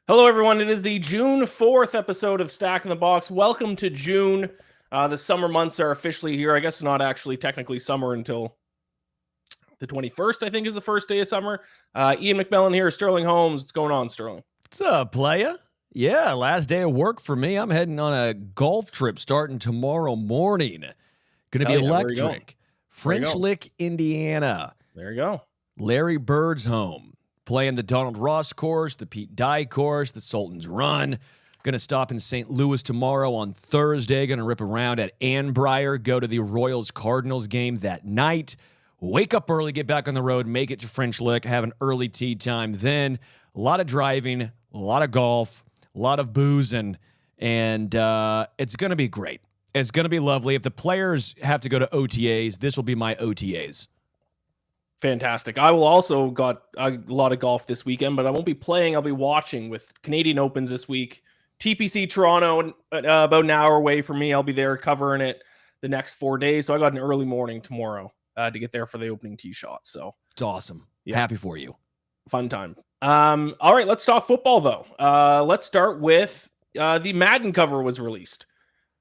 Hello, everyone. It is the June 4th episode of Stack in the Box. Welcome to June. The summer months are officially here. I guess it's not actually technically summer until the 21st, I think, is the first day of summer. Iain MacMillan here, Sterling Holmes. What's going on, Sterling? What's up, playa? Yeah, last day of work for me. I'm heading on a golf trip starting tomorrow morning. Going to be electric. French Lick, Indiana. There you go. Larry Bird's home. Playing the Donald Ross course, the Pete Dye course, the Sultan's Run. Going to stop in St. Louis tomorrow on Thursday. Going to rip around at Annbriar. Go to the Royals-Cardinals game that night. Wake up early, get back on the road, make it to French Lick, have an early tee time then. A lot of driving, a lot of golf, a lot of boozing, and it's going to be great. It's going to be lovely. If the players have to go to OTAs, this will be my OTAs. Fantastic. I will also got a lot of golf this weekend, but I won't be playing. I'll be watching with Canadian Opens this week. TPC Toronto, about an hour away from me. I'll be there covering it the next 4 days. So I got an early morning tomorrow to get there for the opening tee shot. So it's awesome. Yeah. Happy for you. Fun time. All right, let's talk football though. Let's start with the Madden cover was released,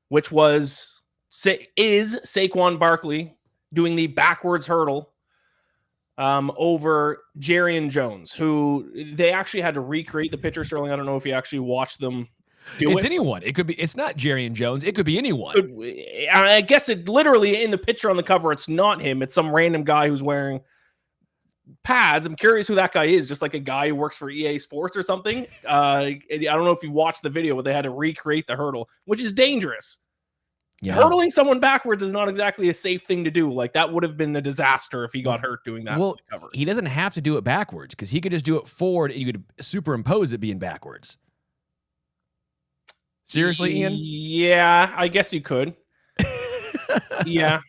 which is Saquon Barkley doing the backwards hurdle over Jarrian Jones, who they actually had to recreate the picture. Sterling, I don't know if you actually watched them do it's anyone. It could be. It's not Jarrian Jones. It could be anyone. I guess it literally in the picture on the cover, it's not him. It's some random guy who's wearing pads. I'm curious who that guy is. Just like a guy who works for EA Sports or something. I don't know if you watched the video, but they had to recreate the hurdle, which is dangerous. Yeah. Hurdling someone backwards is not exactly a safe thing to do. Like, that would have been a disaster if he got hurt doing that. Well, he doesn't have to do it backwards because he could just do it forward and you could superimpose it being backwards. Seriously, Iain? Yeah, I guess you could. Yeah.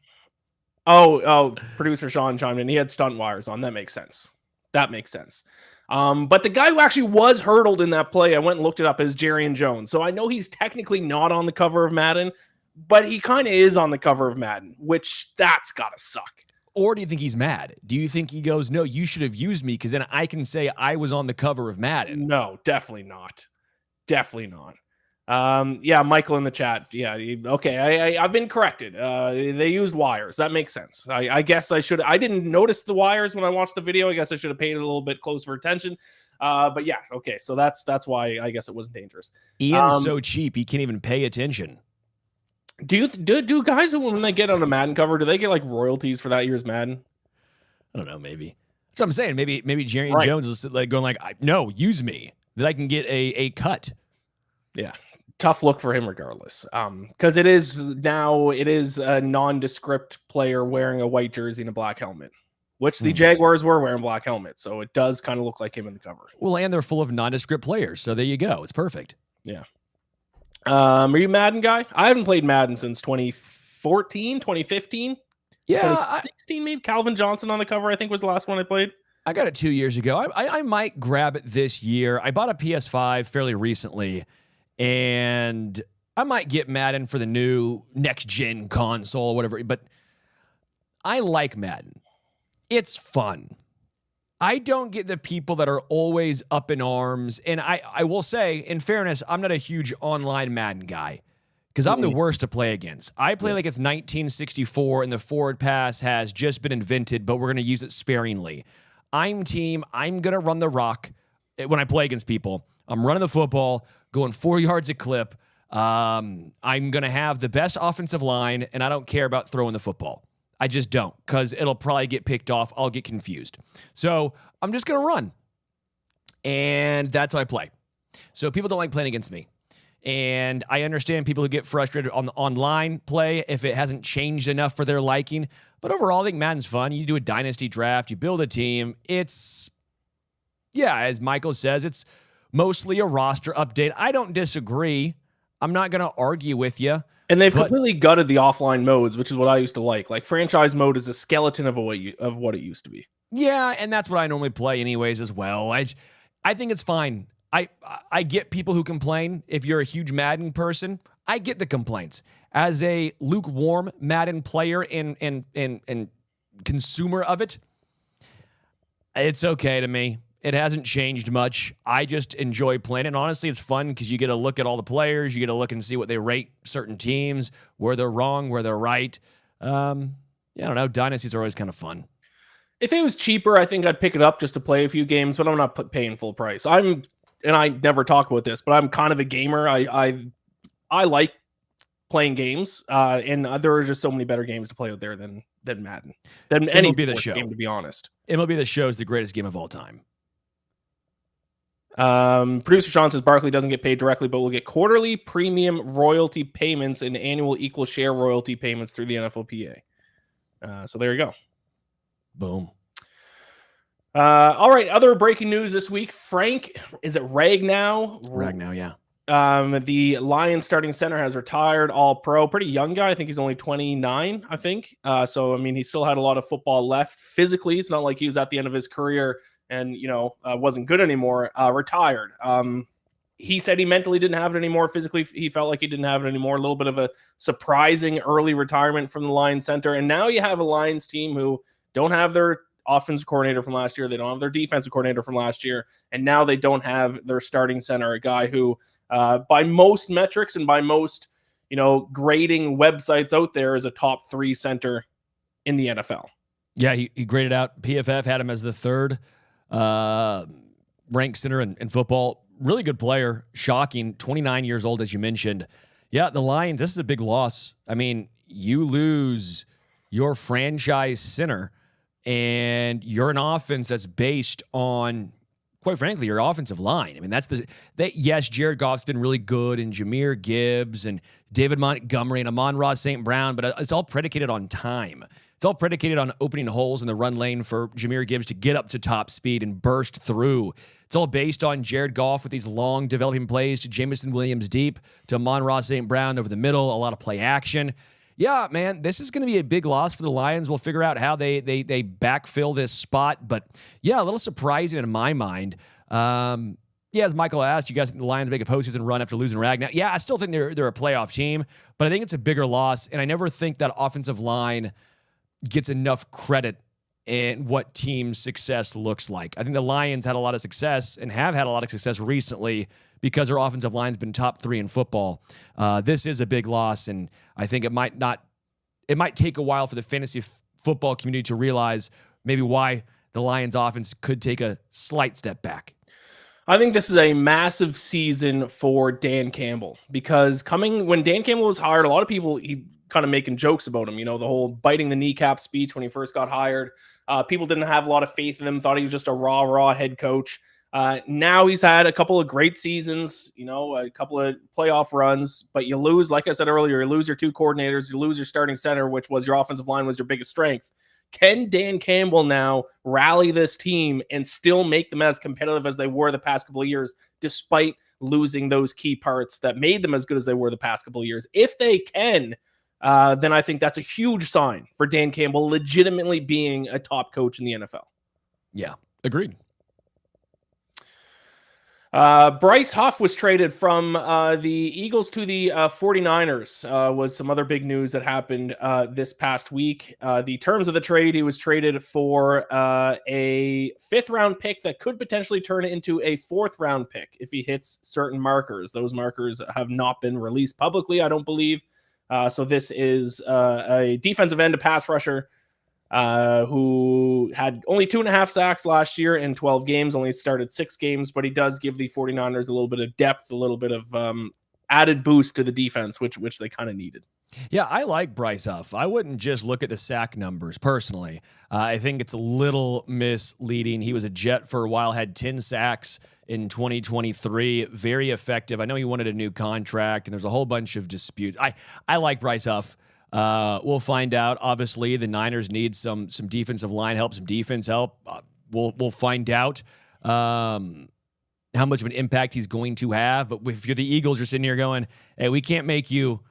Oh, producer Sean chimed in. He had stunt wires on. That makes sense. But the guy who actually was hurdled in that play, I went and looked it up, is Jarrian Jones. So I know he's technically not on the cover of Madden, but he kind of is on the cover of Madden, which that's got to suck. Or do you think he's mad? Do you think he goes, no, you should have used me because then I can say I was on the cover of Madden? No, definitely not. Yeah, Michael in the chat. Yeah, okay, I've been corrected. They used wires. That makes sense. I guess I should. I didn't notice the wires when I watched the video. I guess I should have paid a little bit closer attention. But yeah, okay, so that's why I guess it wasn't dangerous. Ian's so cheap he can't even pay attention. Do guys, when they get on the Madden cover, do they get like royalties for that year's Madden? I don't know, maybe. That's what I'm saying. Maybe Jarrian Jones is like going like, no, use me, that I can get a cut. Yeah, tough look for him regardless. Because it is a nondescript player wearing a white jersey and a black helmet, which the Jaguars were wearing black helmets, so it does kind of look like him in the cover. Well, and they're full of nondescript players, so there you go. It's perfect. Yeah. Are you a Madden guy? I haven't played Madden since 2014, 2015. Yeah, 2016 maybe. Calvin Johnson on the cover, I think, was the last one I played. I got it 2 years ago. I might grab it this year. I bought a PS5 fairly recently, and I might get Madden for the new next-gen console or whatever, but I like Madden. It's fun. I don't get the people that are always up in arms. And I will say, in fairness, I'm not a huge online Madden guy because I'm the worst to play against. I play like it's 1964 and the forward pass has just been invented, but we're going to use it sparingly. I'm going to run the rock when I play against people. I'm running the football, going 4 yards a clip. I'm going to have the best offensive line, and I don't care about throwing the football. I just don't, because it'll probably get picked off. I'll get confused. So I'm just going to run. And that's how I play. So people don't like playing against me. And I understand people who get frustrated on the online play if it hasn't changed enough for their liking. But overall, I think Madden's fun. You do a dynasty draft. You build a team. It's, yeah, as Michael says, it's mostly a roster update. I don't disagree. I'm not going to argue with you. And they've completely gutted the offline modes, which is what I used to like. Like, franchise mode is a skeleton of what it used to be. Yeah, and that's what I normally play anyways as well. I think it's fine. I get people who complain. If you're a huge Madden person, I get the complaints. As a lukewarm Madden player and consumer of it, it's okay to me. It hasn't changed much. I just enjoy playing it. And honestly, it's fun because you get to look at all the players. You get to look and see what they rate certain teams, where they're wrong, where they're right. I don't know. Dynasties are always kind of fun. If it was cheaper, I think I'd pick it up just to play a few games, but I'm not paying full price. And I never talk about this, but I'm kind of a gamer. I like playing games, and there are just so many better games to play out there than Madden, than any sports game, to be honest. MLB The Show is the greatest game of all time. Producer Sean says Barkley doesn't get paid directly, but will get quarterly premium royalty payments and annual equal share royalty payments through the NFLPA. So there you go. Boom. All right. Other breaking news this week. Is it Ragnow? Ragnow, yeah. The Lions starting center has retired, all pro, pretty young guy. I think he's only 29, I think. So, I mean, he still had a lot of football left physically. It's not like he was at the end of his career and, wasn't good anymore, retired. He said he mentally didn't have it anymore. Physically, he felt like he didn't have it anymore. A little bit of a surprising early retirement from the Lions center. And now you have a Lions team who don't have their offensive coordinator from last year. They don't have their defensive coordinator from last year. And now they don't have their starting center, a guy who, by most metrics and by most, grading websites out there, is a top 3 center in the NFL. Yeah, he graded out. PFF had him as the 3rd ranked center in football. Really good player. Shocking. 29 years old, as you mentioned. Yeah, the Lions, this is a big loss. I mean, you lose your franchise center, and you're an offense that's based on, quite frankly, your offensive line. I mean, yes, Jared Goff's been really good, and Jahmyr Gibbs and David Montgomery and Amon-Ra St. Brown, but it's all predicated on time. It's all predicated on opening holes in the run lane for Jahmyr Gibbs to get up to top speed and burst through. It's all based on Jared Goff with these long developing plays to Jameson Williams deep, to Amon-Ra St. Brown over the middle, a lot of play action. Yeah, man, this is going to be a big loss for the Lions. We'll figure out how they backfill this spot. But, yeah, a little surprising in my mind. As Michael asked, you guys think the Lions make a postseason run after losing Ragnow? Yeah, I still think they're a playoff team, but I think it's a bigger loss, and I never think that offensive line gets enough credit in what team success looks like. I think the Lions had a lot of success and have had a lot of success recently because their offensive line's been top 3 in football. This is a big loss, and I think it might take a while for the fantasy football community to realize maybe why the Lions offense could take a slight step back. I think this is a massive season for Dan Campbell, because when Dan Campbell was hired, a lot of people, he kind of making jokes about him, the whole biting the kneecap speech when he first got hired. People didn't have a lot of faith in him, thought he was just a raw head coach. Now he's had a couple of great seasons, a couple of playoff runs, but you lose, like I said earlier, you lose your 2 coordinators, you lose your starting center, which was your offensive line, was your biggest strength. Can Dan Campbell now rally this team and still make them as competitive as they were the past couple of years, despite losing those key parts that made them as good as they were the past couple of years? If they can, then I think that's a huge sign for Dan Campbell legitimately being a top coach in the NFL. Yeah, agreed. Bryce Huff was traded from the Eagles to the 49ers, was some other big news that happened this past week. The terms of the trade, he was traded for a 5th-round pick that could potentially turn into a 4th-round pick if he hits certain markers. Those markers have not been released publicly, I don't believe. So this is a defensive end, a pass rusher, who had only 2.5 sacks last year in 12 games, only started 6 games, but he does give the 49ers a little bit of depth, a little bit of added boost to the defense, which they kind of needed. Yeah, I like Bryce Huff. I wouldn't just look at the sack numbers personally. I think it's a little misleading. He was a Jet for a while, had 10 sacks in 2023. Very effective. I know he wanted a new contract, and there's a whole bunch of disputes. I like Bryce Huff. We'll find out. Obviously, the Niners need some defensive line help, some defense help. We'll find out how much of an impact he's going to have. But if you're the Eagles, you're sitting here going, hey, we can't make you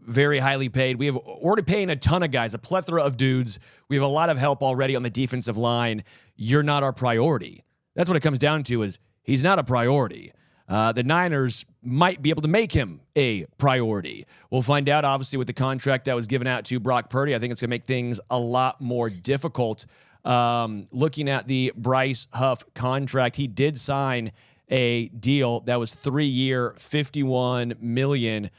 very highly paid. We're already paying a ton of guys, a plethora of dudes. We have a lot of help already on the defensive line. You're not our priority. That's what it comes down to, is he's not a priority. The Niners might be able to make him a priority. We'll find out, obviously, with the contract that was given out to Brock Purdy. I think it's going to make things a lot more difficult. Looking at the Bryce Huff contract, he did sign a deal that was 3-year, $51 million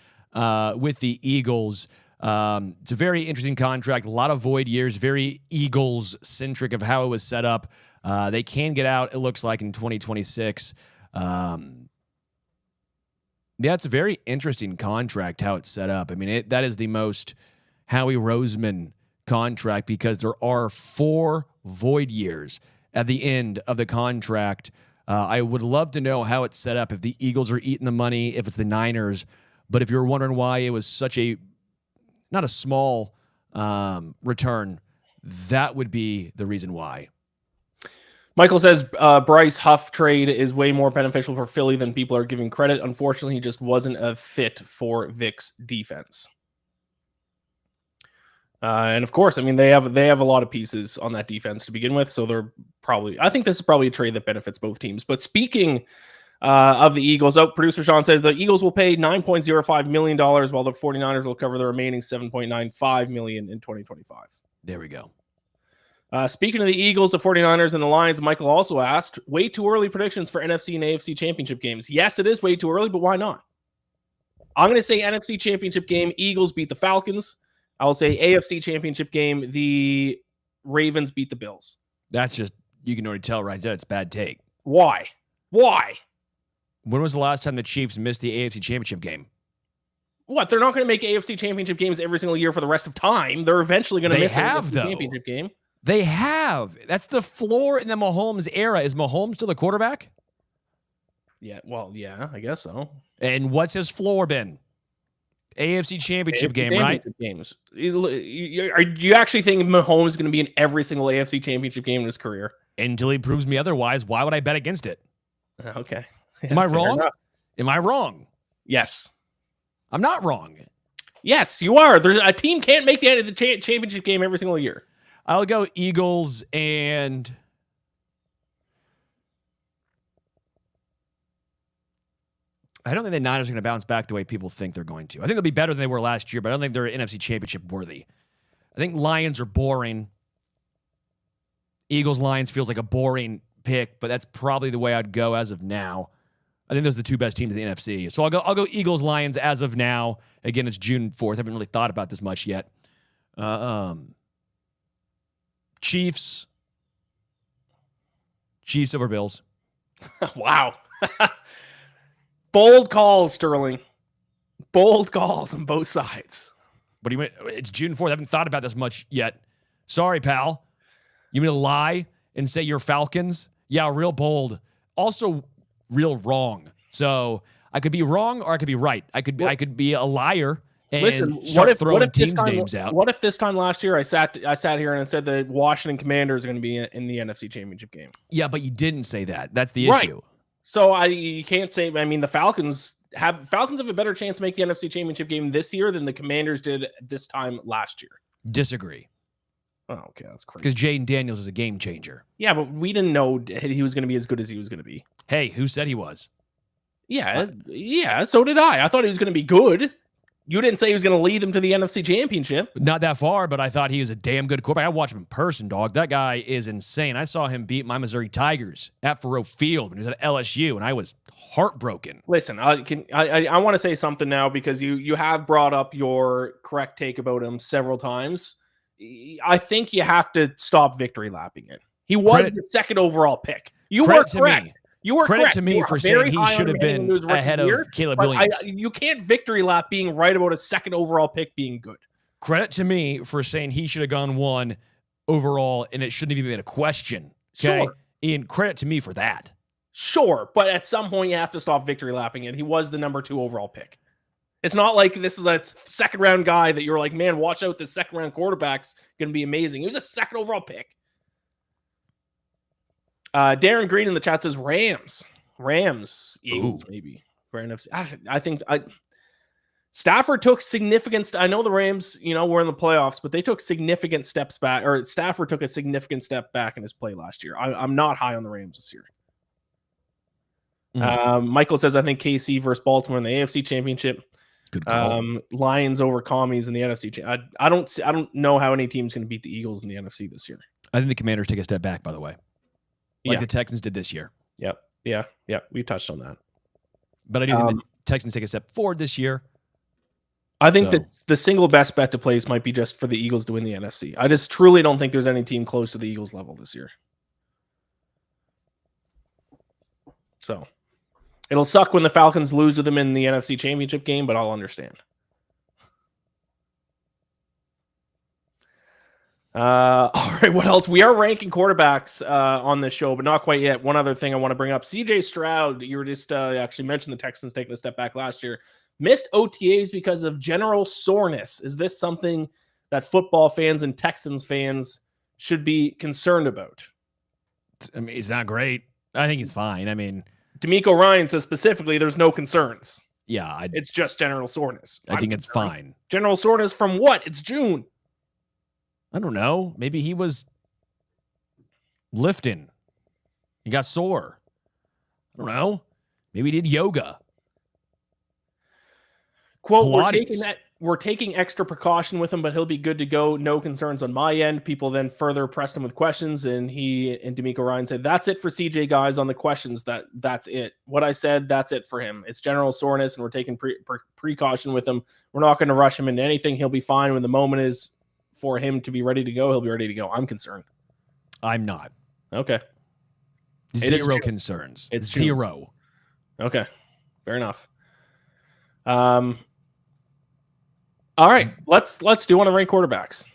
with the Eagles. It's a very interesting contract, a lot of void years, very Eagles-centric of how it was set up. They can get out, it looks like, in 2026. Yeah, it's a very interesting contract, how it's set up. I mean, that is the most Howie Roseman contract because there are 4 void years at the end of the contract. I would love to know how it's set up, if the Eagles are eating the money, if it's the Niners. But if you're wondering why it was such a, not a small return, that would be the reason why. Michael says Bryce Huff trade is way more beneficial for Philly than people are giving credit. Unfortunately, he just wasn't a fit for Vic's defense. And of course, I mean, they have a lot of pieces on that defense to begin with, so they're probably. I think this is probably a trade that benefits both teams. But speaking of the Eagles, producer Sean says the Eagles will pay $9.05 million, while the 49ers will cover the remaining $7.95 million in 2025. There we go. Speaking of the Eagles, the 49ers, and the Lions, Michael also asked, way too early predictions for NFC and AFC championship games. Yes, it is way too early, but why not? I'm going to say NFC championship game, Eagles beat the Falcons. I will say AFC championship game, the Ravens beat the Bills. That's just, you can already tell right there, it's a bad take. Why? When was the last time the Chiefs missed the AFC championship game? What? They're not going to make AFC championship games every single year for the rest of time. They're eventually going to miss the AFC championship game. They have. That's the floor in the Mahomes era. Is Mahomes still the quarterback? Yeah, well, yeah, I guess so. And what's his floor been? AFC championship game, right? Games. Do you actually think Mahomes is going to be in every single AFC championship game in his career? Until he proves me otherwise, why would I bet against it? Okay. Am I wrong? Am I wrong? Yes. I'm not wrong. Yes, you are. There's a team can't make the championship game every single year. I'll go Eagles and I don't think the Niners are going to bounce back the way people think they're going to. I think they'll be better than they were last year, but I don't think they're NFC championship worthy. I think Lions are boring. Eagles-Lions feels like a boring pick, but that's probably the way I'd go as of now. I think those are the 2 best teams in the NFC. So I'll go Eagles-Lions as of now. Again, it's June 4th. I haven't really thought about this much yet. Chiefs over Bills. Wow. Bold calls, Sterling. Bold calls on both sides. But it's June 4th. I haven't thought about this much yet. Sorry, pal. You mean to lie and say you're Falcons? Yeah, real bold. Also real wrong. So I could be wrong or I could be right. I could be a liar and start throwing teams' names out. What if this time last year I sat here and said the Washington Commanders are going to be in the NFC Championship game? Yeah, but you didn't say that. That's the issue. So you can't say. I mean, the Falcons have a better chance to make the NFC Championship game this year than the Commanders did this time last year. Disagree. Oh, okay, that's crazy. Because Jaden Daniels is a game changer. Yeah, but we didn't know he was going to be as good as he was going to be. Hey, who said he was? Yeah, so did I. I thought he was going to be good. You didn't say he was going to lead them to the NFC Championship. Not that far, but I thought he was a damn good quarterback. I watched him in person, dog. That guy is insane. I saw him beat my Missouri Tigers at Faurot Field when he was at LSU, and I was heartbroken. Listen, I want to say something now because you have brought up your correct take about him several times. I think you have to stop victory lapping it. He was the 2nd overall pick. You were correct. You were credit correct. to me for saying he should have been ahead of Caleb Williams. You can't victory lap being right about a 2nd overall pick being good. Credit to me for saying he should have gone 1 overall, and it shouldn't have even been a question. Okay, sure. Ian, credit to me for that. Sure, but at some point you have to stop victory lapping it. He was the number 2 overall pick. It's not like this is a 2nd round guy that you're like, man, watch out, the 2nd round quarterback's going to be amazing. He was a 2nd overall pick. Darren Green in the chat says Rams, Eagles, maybe. For NFC. I think Stafford took significant. I know the Rams, were in the playoffs, but they took significant steps back. Or Stafford took a significant step back in his play last year. I'm not high on the Rams this year. Mm-hmm. Michael says I think KC versus Baltimore in the AFC Championship. Good call. Lions over commies in the NFC. I don't know how any team's going to beat the Eagles in the NFC this year. I think the Commanders take a step back, by the way, like the Texans did this year. Yep. Yeah. We touched on that. But I do think the Texans take a step forward this year. I think that the single best bet to place might be just for the Eagles to win the NFC. I just truly don't think there's any team close to the Eagles level this year. So it'll suck when the Falcons lose to them in the NFC Championship game, but I'll understand. All right, what else? We are ranking quarterbacks on this show, but not quite yet. One other thing I want to bring up. CJ Stroud, you were just actually mentioned the Texans taking a step back last year. Missed OTAs because of general soreness. Is this something that football fans and Texans fans should be concerned about? I mean, it's not great. I think he's fine. I mean, D'Amico Ryan says specifically there's no concerns. Yeah. It's just general soreness. I think it's fine. General soreness from what? It's June. I don't know. Maybe he was lifting. He got sore. I don't know. Maybe he did yoga. Quote, we're taking extra precaution with him, but he'll be good to go. No concerns on my end. People then further pressed him with questions, and he and D'Amico Ryan said, that's it for CJ, guys, on the questions. That's it. What I said, that's it for him. It's general soreness, and we're taking precaution with him. We're not going to rush him into anything. He'll be fine when the moment is for him to be ready to go. He'll be ready to go. I'm concerned. I'm not. Okay. Zero concerns. It's zero. Okay. Fair enough. All right, let's do one of rank quarterbacks.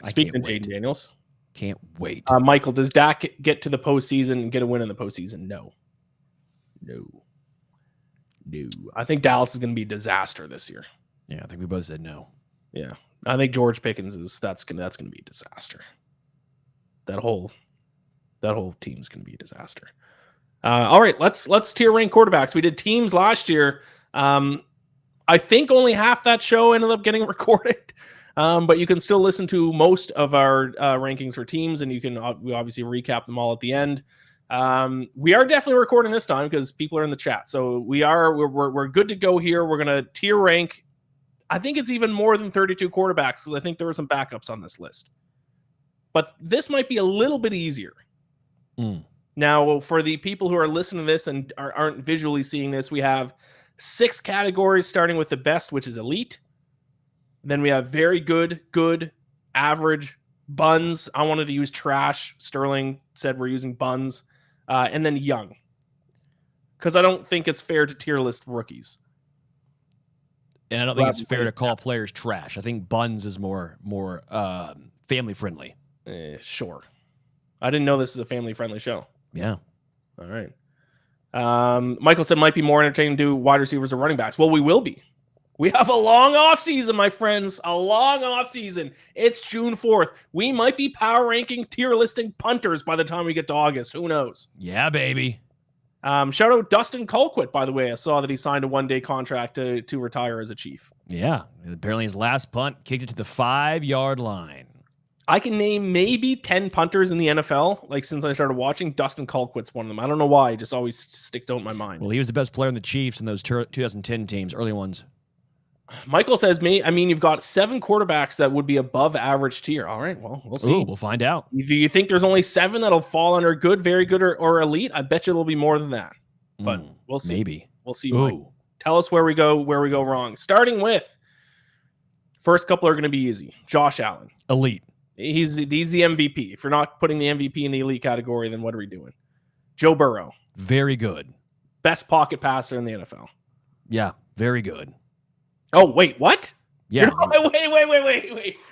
Speaking of Jaden Daniels, can't wait. Michael, does Dak get to the postseason and get a win in the postseason? No. I think Dallas is going to be a disaster this year. Yeah, I think we both said no. Yeah, I think George Pickens that's going to be a disaster. That whole team's going to be a disaster. All right, let's tier rank quarterbacks. We did teams last year. I think only half that show ended up getting recorded, but you can still listen to most of our rankings for teams, and we obviously recap them all at the end. We are definitely recording this time because people are in the chat, so we're good to go here. We're gonna tier rank. I think it's even more than 32 quarterbacks because I think there were some backups on this list, but this might be a little bit easier. Now, for the people who are listening to this and aren't visually seeing this, we have 6 categories, starting with the best, which is elite. Then we have very good, average, buns. I wanted to use trash. Sterling said we're using buns. And then young. Because I don't think it's fair to tier list rookies. And I don't think it's fair to call players trash. I think buns is more family friendly. Sure. I didn't know this is a family friendly show. Yeah. All right. Michael said might be more entertaining to do wide receivers or running backs. Well, we will be. We have a long off season, my friends. A long off season. It's June 4th. We might be power ranking, tier listing punters by the time we get to August. Who knows? Yeah, baby. Shout out Dustin Colquitt, by the way. I saw that he signed a 1-day contract to retire as a Chief. Yeah. Apparently his last punt kicked it to the 5-yard line. I can name maybe 10 punters in the NFL. Like, since I started watching, Dustin Colquitt's one of them. I don't know why. It just always sticks out in my mind. Well, he was the best player in the Chiefs in those 2010 teams, early ones. Michael says, you've got 7 quarterbacks that would be above average tier. All right, well, we'll see. Ooh, we'll find out. If you think there's only 7 that'll fall under good, very good, or elite, I bet you there'll be more than that. But we'll see. Maybe. We'll see. Tell us where we go wrong. Starting with, first couple are going to be easy. Josh Allen. Elite. He's the MVP. If you're not putting the MVP in the elite category, then what are we doing? Joe Burrow. Very good. Best pocket passer in the NFL. Yeah, very good. Oh, wait, what? Yeah.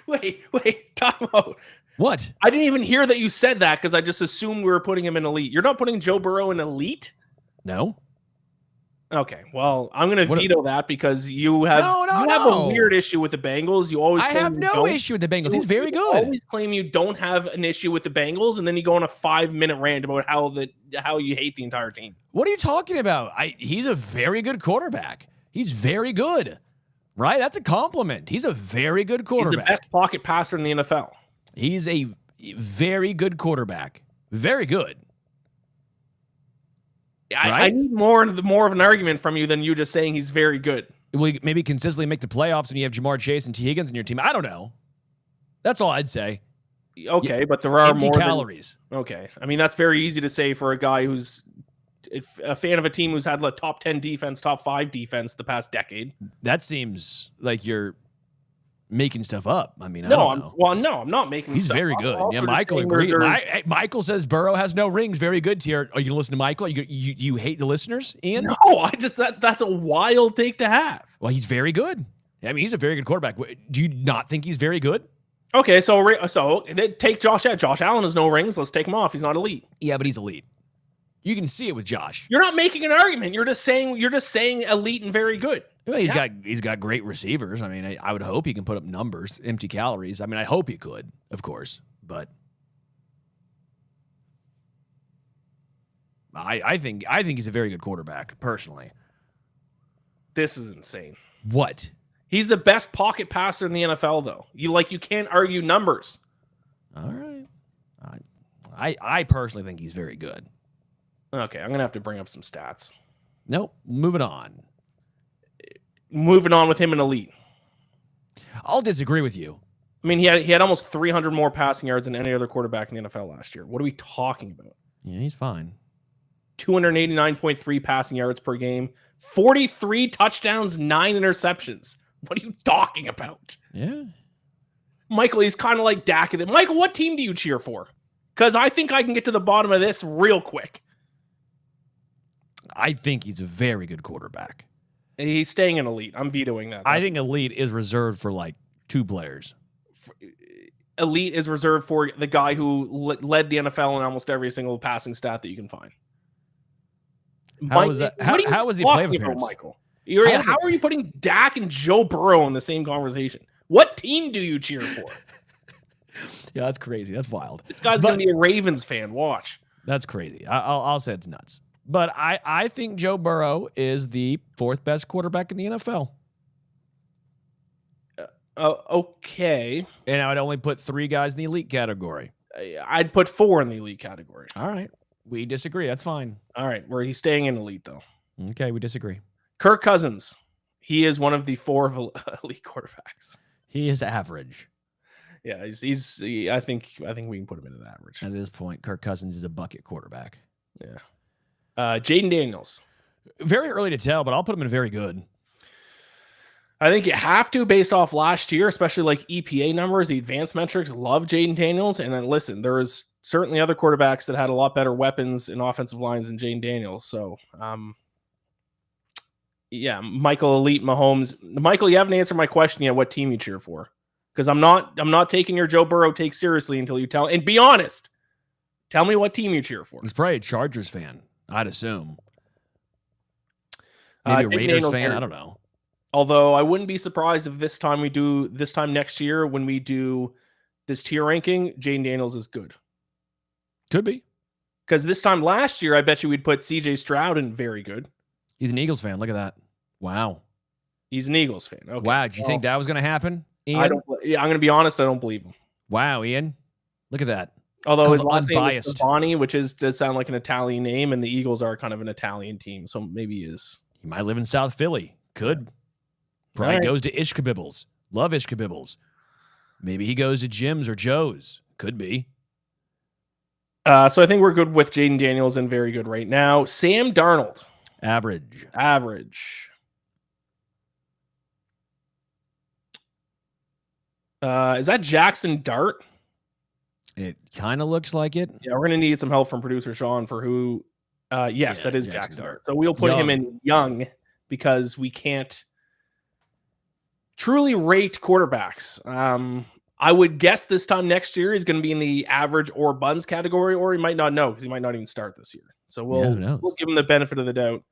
Wait. Time out. What? I didn't even hear that you said that because I just assumed we were putting him in elite. You're not putting Joe Burrow in elite? No. Okay, well, I'm going to veto that because you have a weird issue with the Bengals. I have no issue with the Bengals. He's very good. You always claim you don't have an issue with the Bengals, and then you go on a 5-minute rant about how you hate the entire team. What are you talking about? He's a very good quarterback. He's very good. Right? That's a compliment. He's a very good quarterback. He's the best pocket passer in the NFL. He's a very good quarterback. Very good. I need more of an argument from you than you just saying he's very good. Will he maybe consistently make the playoffs when you have Jamar Chase and T. Higgins in your team? I don't know. That's all I'd say. Okay, but there are Empty more calories. Okay. I mean, that's very easy to say for a guy who's a fan of a team who's had a top 10 defense, top 5 defense the past decade. That seems like you're making stuff up. I mean, no, I don't know. No, I'm not making He's stuff very up. good. Yeah, Michael agreed. Michael says Burrow has no rings. Very good tier. Are you going to listen to Michael? You hate the listeners, Ian? No, that's a wild take to have. Well, he's very good. I mean, he's a very good quarterback. Do you not think he's very good? Okay, so take Josh Allen. Josh Allen has no rings. Let's take him off. He's not elite. Yeah, but he's elite. You can see it with Josh. You're not making an argument. You're just saying elite and very good. Well, he's got great receivers. I mean, I would hope he can put up numbers, empty calories. I mean, I hope he could, of course, but I think he's a very good quarterback, personally. This is insane. What? He's the best pocket passer in the NFL, though. You can't argue numbers. All right. I personally think he's very good. Okay, I'm gonna have to bring up some stats. Nope. Moving on. Moving on with him in elite. I'll disagree with you. I mean, he had almost 300 more passing yards than any other quarterback in the NFL last year. What are we talking about? Yeah, he's fine. 289.3 passing yards per game, 43 touchdowns, 9 interceptions. What are you talking about? Yeah. Michael, he's kind of like Dak. Michael, what team do you cheer for? Because I think I can get to the bottom of this real quick. I think he's a very good quarterback. And he's staying in elite. I'm vetoing that. I think elite is reserved for like 2 players. Elite is reserved for the guy who led the NFL in almost every single passing stat that you can find. How was that? How was he playoff appearance? Michael? How are you putting Dak and Joe Burrow in the same conversation? What team do you cheer for? Yeah, that's crazy. That's wild. This guy's going to be a Ravens fan. Watch. That's crazy. I'll say it's nuts. But I think Joe Burrow is the 4th best quarterback in the NFL. Okay. And I would only put 3 guys in the elite category. I'd put 4 in the elite category. All right. We disagree. That's fine. All right. Where he's staying in elite, though. Okay, we disagree. Kirk Cousins. He is one of the 4 elite quarterbacks. He is average. Yeah, I think we can put him into the average. At this point, Kirk Cousins is a bucket quarterback. Yeah. Jaden Daniels. Very early to tell, but I'll put him in very good. I think you have to based off last year, especially like EPA numbers. The advanced metrics love Jaden Daniels. And then listen, there was certainly other quarterbacks that had a lot better weapons in offensive lines than Jaden Daniels. So, yeah, Michael, elite, Mahomes. Michael, you haven't answered my question yet. What team you cheer for? Because I'm not taking your Joe Burrow take seriously until you tell. And be honest. Tell me what team you cheer for. He's probably a Chargers fan, I'd assume. Maybe a Raiders fan. I don't know. Although I wouldn't be surprised if this time next year when we do this tier ranking, Jaden Daniels is good. Could be. Because this time last year, I bet you we'd put CJ Stroud in very good. He's an Eagles fan. Look at that. Wow. He's an Eagles fan. Okay. Wow. Do you think that was going to happen, Ian? I'm going to be honest. I don't believe him. Wow, Ian. Look at that. Although his last name is Stefani, which does sound like an Italian name, and the Eagles are kind of an Italian team, so maybe he is. He might live in South Philly. Could. Probably goes to Ishkabibbles. Love Ishkabibbles. Maybe he goes to Jim's or Joe's. Could be. So I think we're good with Jaden Daniels and very good right now. Sam Darnold. Average. Is that Jackson Dart? It kind of looks like it. Yeah, we're going to need some help from producer Sean for who. Yes, that is Jackson Dart. So we'll put him in young because we can't truly rate quarterbacks. I would guess this time next year he's going to be in the average or buns category, or he might not know because he might not even start this year. So we'll give him the benefit of the doubt.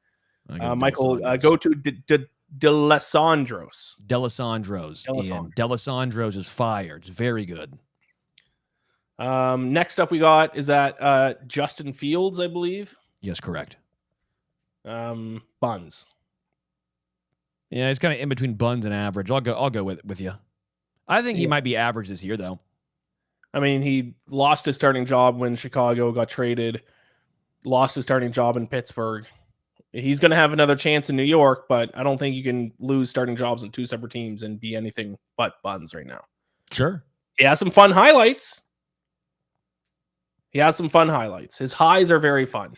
Michael, go to D'Alessandro's. Ian. D'Alessandro's is fire. It's very good. Next up we got is that Justin Fields, I believe. Yes, correct. Buns. Yeah, it's kind of in between buns and average. I'll go with you. I think he might be average this year, though. I mean, he lost his starting job when Chicago got traded, lost his starting job in Pittsburgh. He's going to have another chance in New York, but I don't think you can lose starting jobs on two separate teams and be anything but buns right now. Sure. He has some fun highlights. His highs are very fun.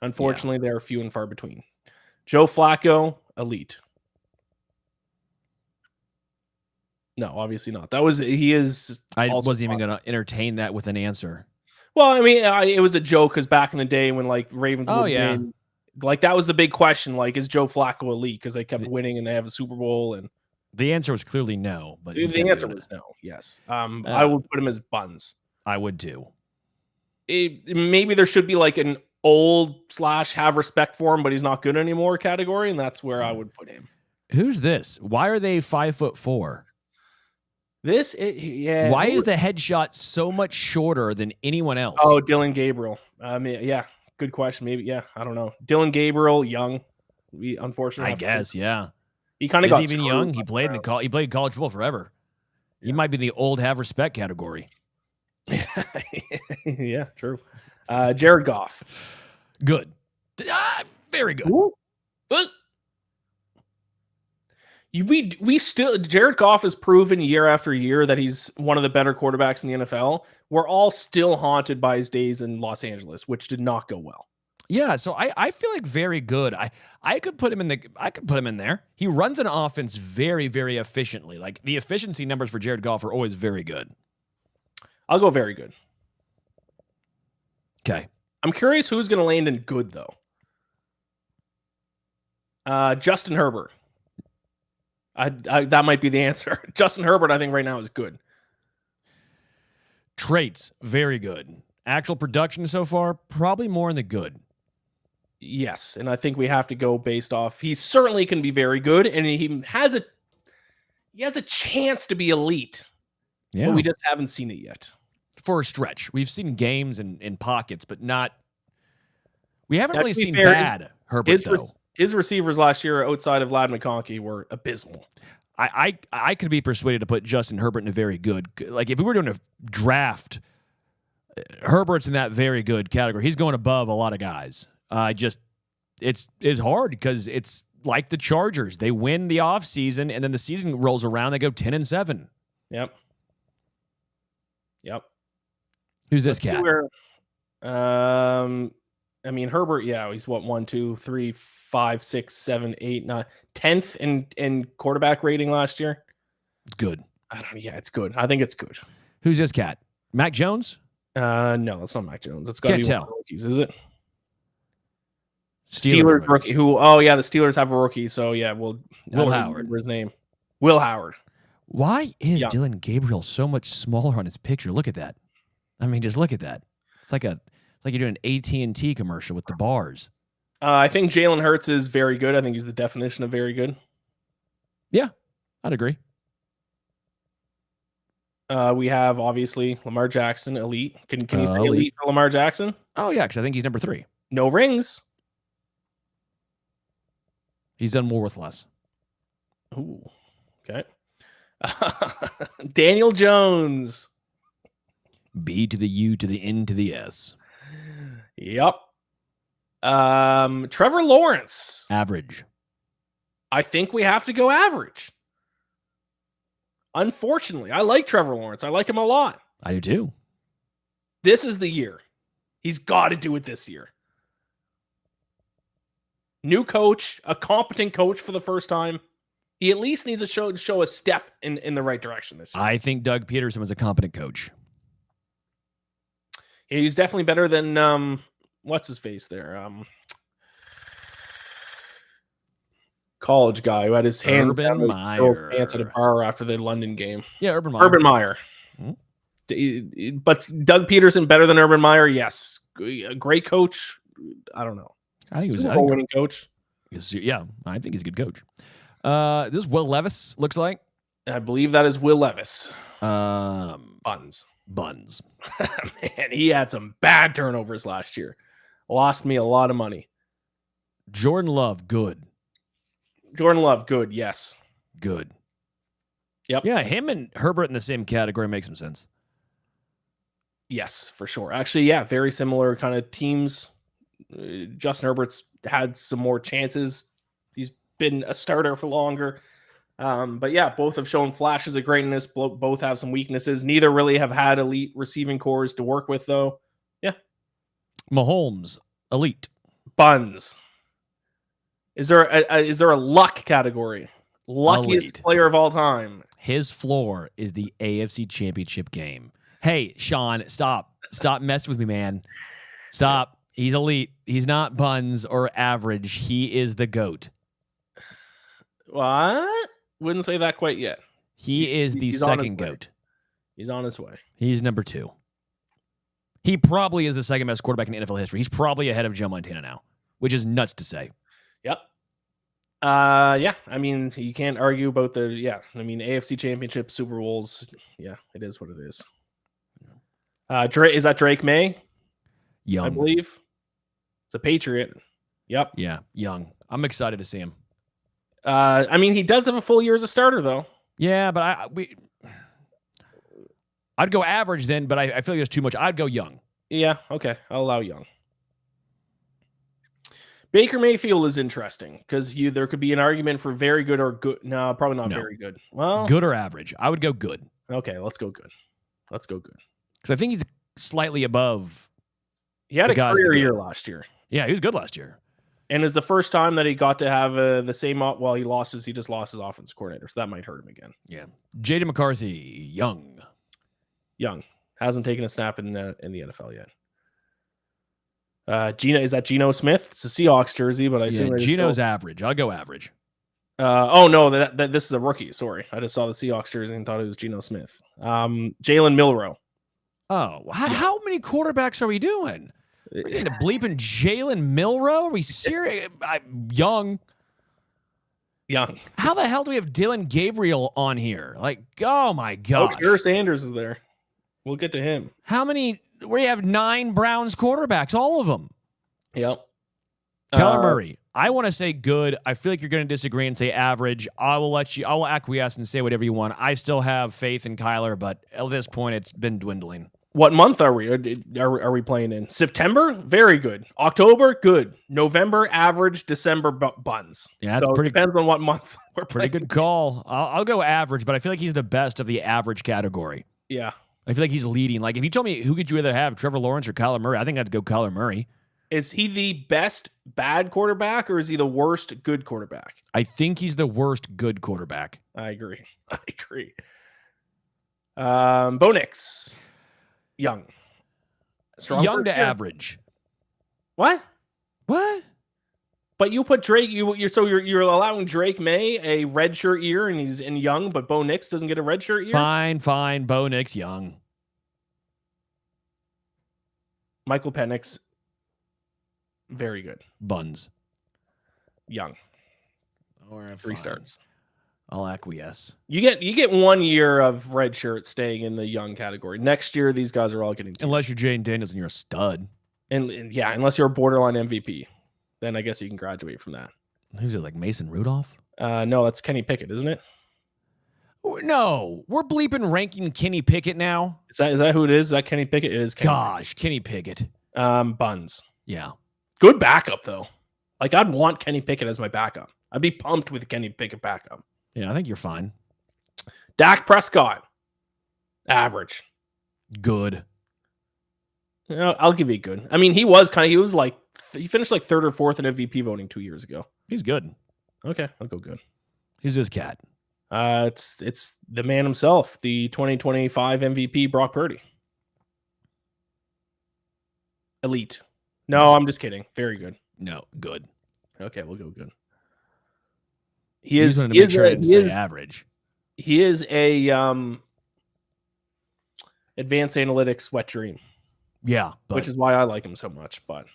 Unfortunately, they're few and far between. Joe Flacco, elite. No, obviously not. He is. I wasn't even going to entertain that with an answer. Well, I mean, it was a joke because back in the day when like Ravens would win, like that was the big question. Like, is Joe Flacco elite? Because they kept winning and they have a Super Bowl. And the answer was clearly no. But the answer was no. Yes, I would put him as buns. I would too. Maybe there should be like an old / have respect for him, but he's not good anymore category, and that's where I would put him. Who's this? Why are they 5'4"? Why is the headshot so much shorter than anyone else? Oh, Dylan Gabriel. Yeah, good question. Maybe, yeah, I don't know. Dylan Gabriel, young. We unfortunately, I guess, yeah. He kind of got even young. He played he played college football forever. Yeah. He might be the old have respect category. Yeah, true. Jared Goff, good, very good. We still Jared Goff has proven year after year that he's one of the better quarterbacks in the NFL. We're all still haunted by his days in Los Angeles, which did not go well. Yeah, so I feel like very good. I could put him in there. He runs an offense very, very efficiently. Like the efficiency numbers for Jared Goff are always very good. I'll go very good. Okay. I'm curious who's going to land in good though. Justin Herbert. That might be the answer. Justin Herbert, I think right now is good. Traits, very good. Actual production so far, probably more in the good. Yes, and I think we have to go based off. He certainly can be very good, and he has a chance to be elite. Yeah, but we just haven't seen it yet. For a stretch, we've seen games in pockets, but not. We haven't really seen bad Herbert though. His receivers last year outside of Ladd McConkey were abysmal. I could be persuaded to put Justin Herbert in a very good. Like if we were doing a draft, Herbert's in that very good category. He's going above a lot of guys. It's hard because it's like the Chargers. They win the offseason, and then the season rolls around. They go 10-7. Yep. Who's this cat? I mean, Herbert, yeah, he's what, 1, 2, 3, 5, 6, 7, 8, 9, 10th in quarterback rating last year. It's good. Yeah, it's good. I think it's good. Who's this cat? Mac Jones? No, it's not Mac Jones. It's got to be one of the rookies, is it? Steelers rookie. The Steelers have a rookie, so yeah, Will Howard. His name. Will Howard. Why is Dylan Gabriel so much smaller on his picture? Look at that. I mean, just look at that. It's like you're doing an AT&T commercial with the bars. I think Jalen Hurts is very good. I think he's the definition of very good. Yeah, I'd agree. We have, obviously, Lamar Jackson, elite. Can you say elite for Lamar Jackson? Oh, yeah, because I think he's number 3. No rings. He's done more with less. Ooh, okay. Daniel Jones. B to the U to the N to the S. Yep. Trevor Lawrence. Average. I think we have to go average. Unfortunately, I like Trevor Lawrence. I like him a lot. I do too. This is the year. He's got to do it this year. New coach, a competent coach for the first time. He at least needs to show a step in the right direction this year. I think Doug Peterson was a competent coach. Yeah, he's definitely better than what's his face there? College guy who had his hands Urban Meyer. Pants at a bar after the London game. Yeah, Urban Meyer. Urban Meyer. Mm-hmm. But Doug Peterson better than Urban Meyer? Yes. A great coach? I don't know. I think he was a winning coach. Yeah, I think he's a good coach. This is Will Levis, looks like. I believe that is Will Levis. Buns. Man, he had some bad turnovers last year. Lost me a lot of money. Jordan Love, good. Yes. Good. Yep. Yeah, him and Herbert in the same category makes some sense. Yes, for sure. Actually, yeah, very similar kind of teams. Justin Herbert's had some more chances. He's been a starter for longer. But yeah, both have shown flashes of greatness. Both have some weaknesses. Neither really have had elite receiving cores to work with, though. Yeah. Mahomes, elite. Buns. Is there a luck category? Luckiest Elite. player of all time. His floor is the AFC Championship game. Hey, Sean, stop messing with me, man. Stop. He's elite. He's not buns or average. He is the GOAT. What? Wouldn't say that quite yet. He is the second GOAT. He's on his way. He's number 2. He probably is the second best quarterback in NFL history. He's probably ahead of Joe Montana now, which is nuts to say. Yep. Yeah. I mean, you can't argue about AFC Championship, Super Bowls. Yeah, it is what it is. Is that Drake May? Young. I believe. It's a Patriot. Yep. Yeah, young. I'm excited to see him. I mean, he does have a full year as a starter, though. Yeah, but I'd go average then, but I feel like there's too much. I'd go young. Yeah, okay. I'll allow young. Baker Mayfield is interesting because there could be an argument for very good or good. No, probably not very good. Well, good or average. I would go good. Okay, let's go good. Because I think he's slightly above. He had a career year last year. Yeah, he was good last year. And it's the first time that he got to have the same. Well, he just lost his offensive coordinator, so that might hurt him again. Yeah, J.J. McCarthy, young hasn't taken a snap in the NFL yet. Is that Geno Smith? It's a Seahawks jersey, but I assume Geno's average. I'll go average. Oh no, that this is a rookie. Sorry, I just saw the Seahawks jersey and thought it was Geno Smith. Jalen Milroe. Oh, how many quarterbacks are we doing? We're getting to bleeping Jalen Milroe? Are we serious? Young. How the hell do we have Dylan Gabriel on here? Like, oh my gosh. Coach Sanders is there. We'll get to him. How many? We have 9 Browns quarterbacks, all of them. Yep. Kyler Murray. I want to say good. I feel like you're going to disagree and say average. I will acquiesce and say whatever you want. I still have faith in Kyler, but at this point, it's been dwindling. What month are we? Are we playing in? September? Very good. October? Good. November? Average. December? Buns. Yeah, that's pretty. Depends on what month we're playing. Pretty good call. I'll go average, but I feel like he's the best of the average category. Yeah. I feel like he's leading. Like, if you told me who could you rather have, Trevor Lawrence or Kyler Murray, I think I'd go Kyler Murray. Is he the best bad quarterback or is he the worst good quarterback? I think he's the worst good quarterback. I agree. Bo Nix. Young. Young to average. What? But you put Drake. You're allowing Drake May a redshirt year, and he's in young, but Bo Nix doesn't get a redshirt year. Fine. Bo Nix young. Michael Penix, very good. Buns. Young. Or 3 starts. I'll acquiesce. You get 1 year of red shirt staying in the young category. Next year, these guys are all getting 2. Unless you're Jaden Daniels and you're a stud. And yeah, unless you're a borderline MVP, then I guess you can graduate from that. Who's it, like Mason Rudolph? No, that's Kenny Pickett, isn't it? No, we're bleeping ranking Kenny Pickett now. Is that who it is? Is that Kenny Pickett? It is Kenny Pickett. Kenny Pickett. Buns. Yeah. Good backup, though. Like, I'd want Kenny Pickett as my backup. I'd be pumped with Kenny Pickett backup. Yeah, I think you're fine. Dak Prescott. Average. Good. I'll give you good. I mean, he finished like 3rd or 4th in MVP voting 2 years ago. He's good. Okay, I'll go good. Who's this cat? It's the man himself, the 2025 MVP, Brock Purdy. Elite. No, I'm just kidding. Very good. No, good. Okay, we'll go good. Average. He is a advanced analytics wet dream. Yeah, which is why I like him so much. But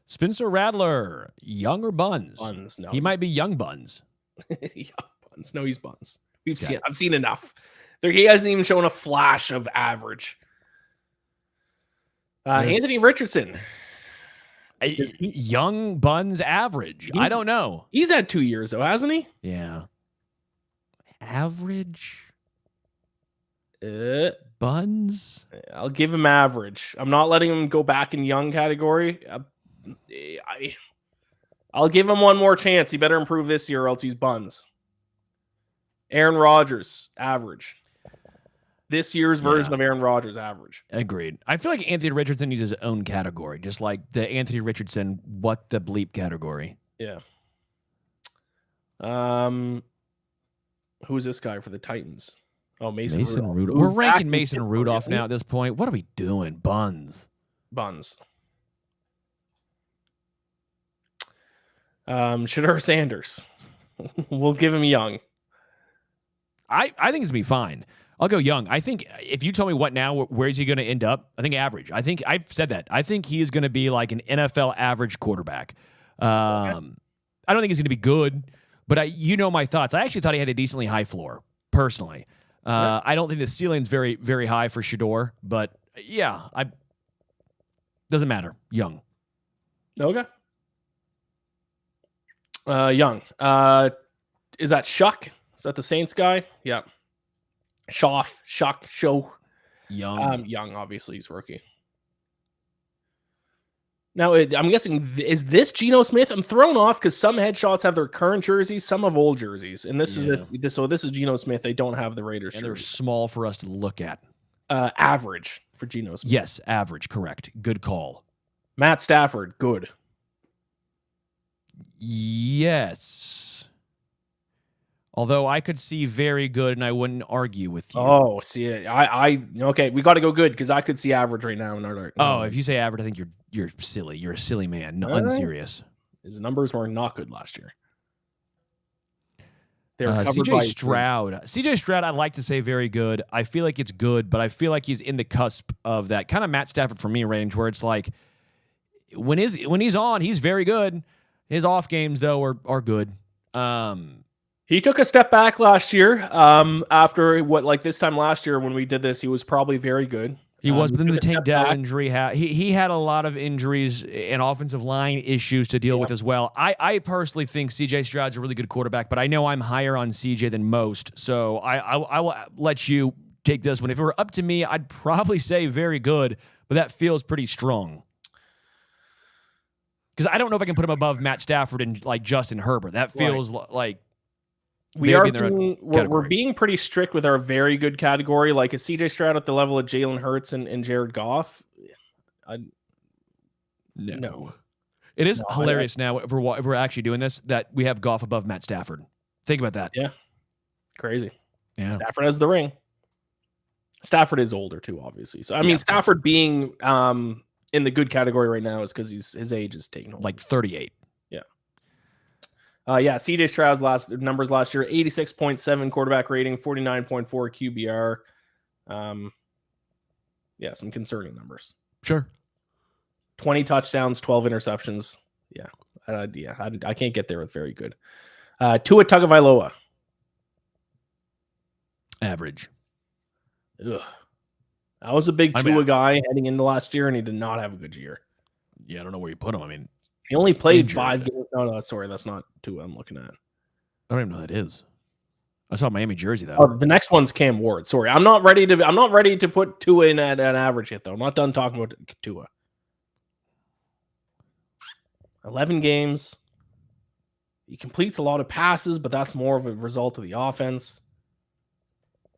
Spencer Rattler, young or buns? Buns. No, he might be young buns. Young buns. No, he's buns. I've seen enough. He hasn't even shown a flash of average. Anthony Richardson. Young buns average. I don't know. He's had 2 years though, hasn't he? Yeah. Average. Buns. I'll give him average. I'm not letting him go back in young category. I'll give him one more chance. He better improve this year or else he's buns. Aaron Rodgers, average. This year's version of Aaron Rodgers, average. Agreed. I feel like Anthony Richardson needs his own category, just like the Anthony Richardson what the bleep category. Yeah. Who's this guy for the Titans? Oh, Mason Rudolph. We're ranking Mason Rudolph now at this point. What are we doing? Buns. Shedeur Sanders. We'll give him young. I think it's going to be fine. I'll go young. I think if you told me what now, where is he going to end up? I think average. I think I've said that. I think he is going to be like an NFL average quarterback. I don't think he's going to be good, but you know my thoughts. I actually thought he had a decently high floor, personally. I don't think the ceiling's very, very high for Shedeur, but yeah, doesn't matter. Young. Okay. Young. Is that Shuck? Is that the Saints guy? Yeah. Shuck. Young. Young, obviously, he's rookie. Now, I'm guessing, is this Geno Smith? I'm thrown off because some headshots have their current jerseys, some have old jerseys. And this is Geno Smith. They don't have the Raiders. And they're small for us to look at. Average for Geno Smith. Yes, average. Correct. Good call. Matt Stafford, good. Yes. Although I could see very good, and I wouldn't argue with you. Oh, see, okay, we got to go good because I could see average right now. Oh, if you say average, I think you're silly. You're a silly man. Unserious. His numbers were not good last year. They were CJ Stroud. CJ Stroud, I'd like to say very good. I feel like it's good, but I feel like he's in the cusp of that kind of Matt Stafford for me range, where it's like when he's on, he's very good. His off games though are good. He took a step back last year. After this time last year when we did this, he was probably very good. He was, but then the Tank Dell injury. He had a lot of injuries and offensive line issues to deal with as well. I personally think CJ Stroud's a really good quarterback, but I know I'm higher on CJ than most, so I will let you take this one. If it were up to me, I'd probably say very good, but that feels pretty strong. Because I don't know if I can put him above Matt Stafford and like Justin Herbert. That feels like... We're being pretty strict with our very good category. Like, is CJ Stroud at the level of Jalen Hurts and Jared Goff? No. It is hilarious now if we're actually doing this that we have Goff above Matt Stafford. Think about that. Yeah. Crazy. Yeah. Stafford has the ring. Stafford is older too, obviously. So I mean, Stafford being in the good category right now is because his age is taking hold. Like 38. CJ Stroud's numbers last year: 86.7 quarterback rating, 49.4 QBR. Some concerning numbers. Sure. 20 touchdowns, 12 interceptions. I can't get there with very good. Tua Tagovailoa. Average. Ugh. I was a big Tua guy heading into last year, and he did not have a good year. Yeah, I don't know where you put him. I mean, he only played 5 games. No, sorry, that's not Tua I'm looking at. I don't even know who that is. I saw Miami jersey though. Oh, the next one's Cam Ward. Sorry, I'm not ready to put Tua in at an average yet, though. I'm not done talking about Tua. 11 games. He completes a lot of passes, but that's more of a result of the offense.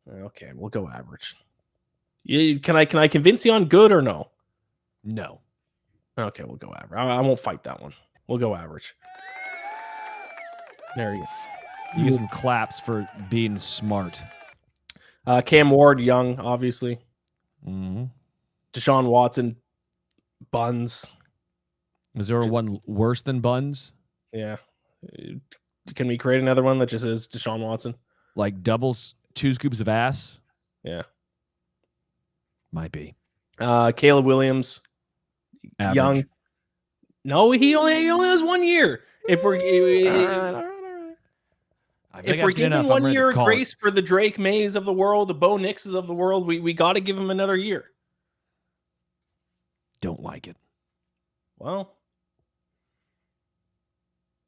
Okay, we'll go average. Can I convince you on good or no? No. Okay, we'll go average. I won't fight that one. We'll go average. There you go. You get some claps for being smart. Cam Ward, young, obviously. Mm-hmm. Deshaun Watson, buns. Is there one worse than buns? Yeah. Can we create another one that just is Deshaun Watson? Like doubles, 2 scoops of ass? Yeah. Might be. Caleb Williams. Average. Young. No, he only has 1 year. If we're giving 1 year grace for the Drake Mays of the world, the Bo Nixes of the world, we got to give him another year. Don't like it. Well,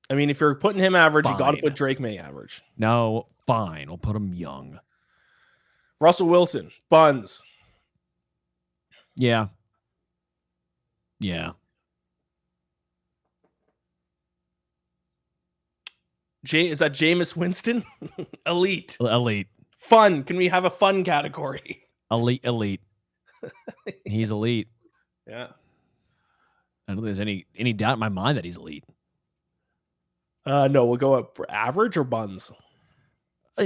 I mean, if you're putting him average, Fine. You got to put Drake May average. No, fine. I'll put him young. Russell Wilson, buns. Yeah. Is that Jameis Winston? Elite. Elite. Fun. Can we have a fun category? Elite. He's elite. Yeah. I don't think there's any doubt in my mind that he's elite. No, we'll go up average or buns.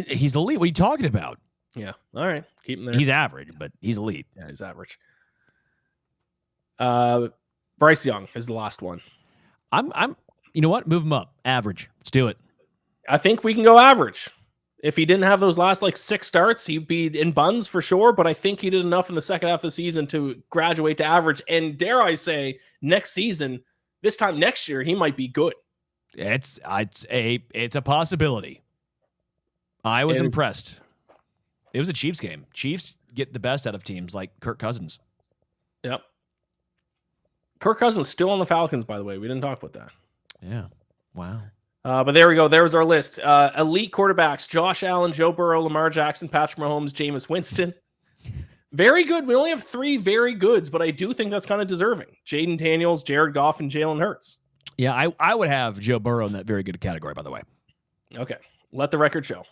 He's elite. What are you talking about? Yeah. All right. Keep him there. He's average, but he's elite. Yeah, he's average. Bryce Young is the last one. I'm you know what? Move him up. Average. Let's do it. I think we can go average. If he didn't have those last 6 starts, he'd be in buns for sure, but I think he did enough in the second half of the season to graduate to average. And dare I say, next season, this time next year, he might be good. It's a possibility. I was impressed. It was a Chiefs game. Chiefs get the best out of teams like Kirk Cousins. Yep. Kirk Cousins still on the Falcons, by the way. We didn't talk about that. Yeah. Wow. But there we go. There's our list. Elite quarterbacks: Josh Allen, Joe Burrow, Lamar Jackson, Patrick Mahomes, Jameis Winston. Very good. We only have 3 very goods, but I do think that's kind of deserving. Jaden Daniels, Jared Goff, and Jalen Hurts. Yeah, I would have Joe Burrow in that very good category, by the way. Okay. Let the record show.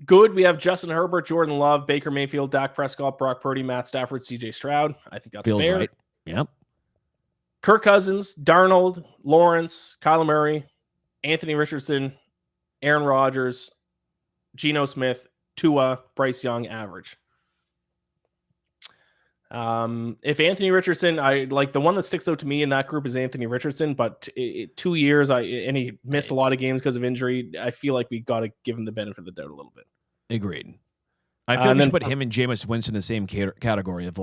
Good. We have Justin Herbert, Jordan Love, Baker Mayfield, Dak Prescott, Brock Purdy, Matt Stafford, CJ Stroud. I think that's Feels fair. right. Yep. Kirk Cousins, Darnold, Lawrence, Kyler Murray, Anthony Richardson, Aaron Rodgers, Geno Smith, Tua, Bryce Young, average. If Anthony Richardson, I like the one that sticks out to me in that group is Anthony Richardson, but 2 years, and he missed a lot of games because of injury. I feel like we got to give him the benefit of the doubt a little bit. Agreed. I feel like we should put him and Jameis Winston in the same category of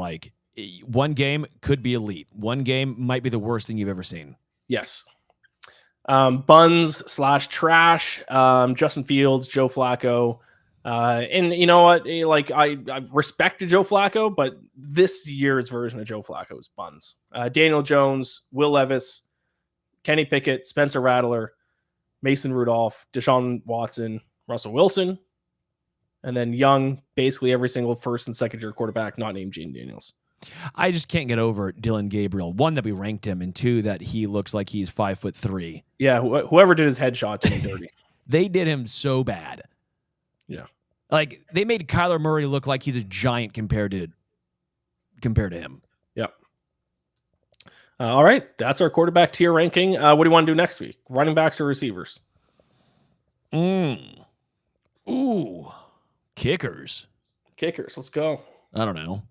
one game could be elite. One game might be the worst thing you've ever seen. Yes. Buns/trash. Justin Fields, Joe Flacco. And you know what? I respect Joe Flacco, but this year's version of Joe Flacco is buns. Daniel Jones, Will Levis, Kenny Pickett, Spencer Rattler, Mason Rudolph, Deshaun Watson, Russell Wilson, and then Young, basically every single first and second year quarterback not named Jaden Daniels. I just can't get over Dylan Gabriel. 1, that we ranked him, and 2, that he looks like he's 5'3". Yeah, whoever did his headshot did him dirty. They did him so bad. Yeah. They made Kyler Murray look like he's a giant compared to him. Yep. All right. That's our quarterback tier ranking. What do you want to do next week? Running backs or receivers? Ooh. Kickers. Let's go. I don't know.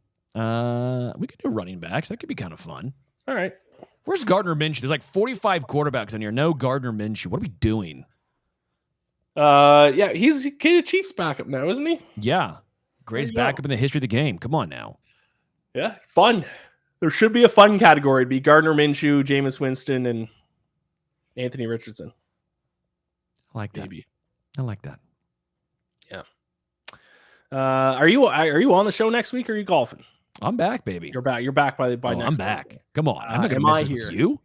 We could do running backs. That could be kind of fun. All right. Where's Gardner Minshew? There's 45 quarterbacks on here. No Gardner Minshew. What are we doing? Yeah, he's a Chiefs backup now, isn't he? Yeah. Greatest backup in the history of the game. Come on now. Yeah, fun. There should be a fun category. It'd be Gardner Minshew, Jameis Winston, and Anthony Richardson. I like that. Maybe. I like that. Yeah. Are you on the show next week, or are you golfing? I'm back, baby. You're back. You're back by next I'm back. Wednesday. Come on. I'm not going to miss this with you.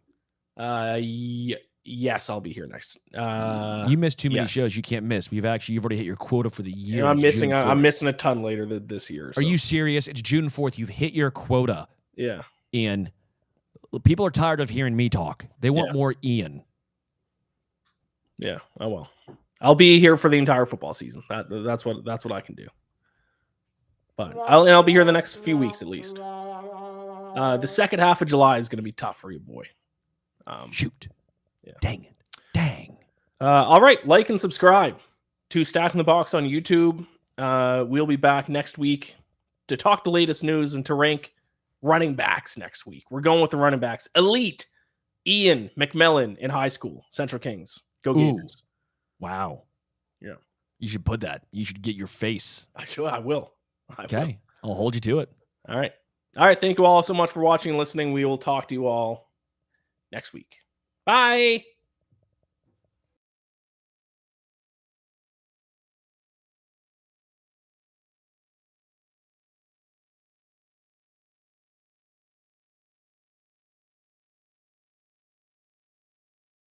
Yes, I'll be here next. You missed too many shows you can't miss. You've already hit your quota for the year. I'm missing a ton later this year. So. Are you serious? It's June 4th. You've hit your quota. Yeah. Ian. People are tired of hearing me talk. They want more Ian. Yeah. Oh well. I'll be here for the entire football season. That's what I can do. But I'll be here the next few weeks at least. The second half of July is going to be tough for you, boy. Shoot. Yeah. Dang it. Dang. All right. Like and subscribe to Stack in the Box on YouTube. We'll be back next week to talk the latest news and to rank running backs next week. We're going with the running backs. Elite. Iain MacMillan in high school. Central Kings. Go Gators. Wow. Yeah. You should put that. You should get your face. I will. Okay. I'll hold you to it. All right. Thank you all so much for watching and listening. We will talk to you all next week. Bye.